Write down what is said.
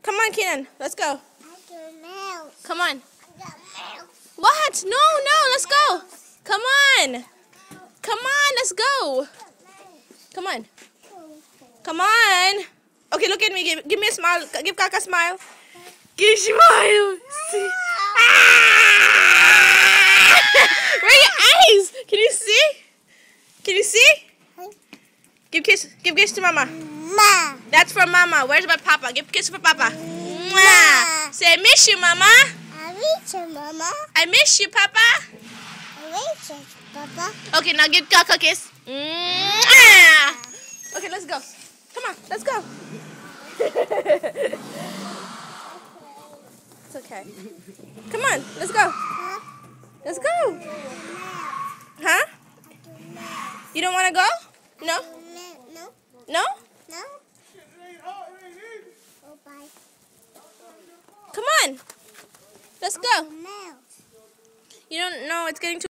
Come on, Kenan. Let's go. Come on. I got mouse. What? No. Let's go. Come on. Come on. Let's go. Come on. Come on. Okay, look at me. Give me a smile. Give Kaka a smile. Give smile. See? Where are your eyes? Can you see? Can you see? Give kiss. Give kiss to Mama. Ma. That's for Mama. Where's my Papa? Give kiss for Papa. Mwah. Say I miss you, Mama. I miss you, Mama. I miss you, Papa. I miss you, Papa. Okay, now give Kaka a kiss. Mwah. Okay, let's go. Come on, let's go. It's okay. Come on, let's go. Let's go. Huh? You don't want to go? No? No. No? No. Oh, bye. Come on. Let's go. Mouse. You don't know it's getting too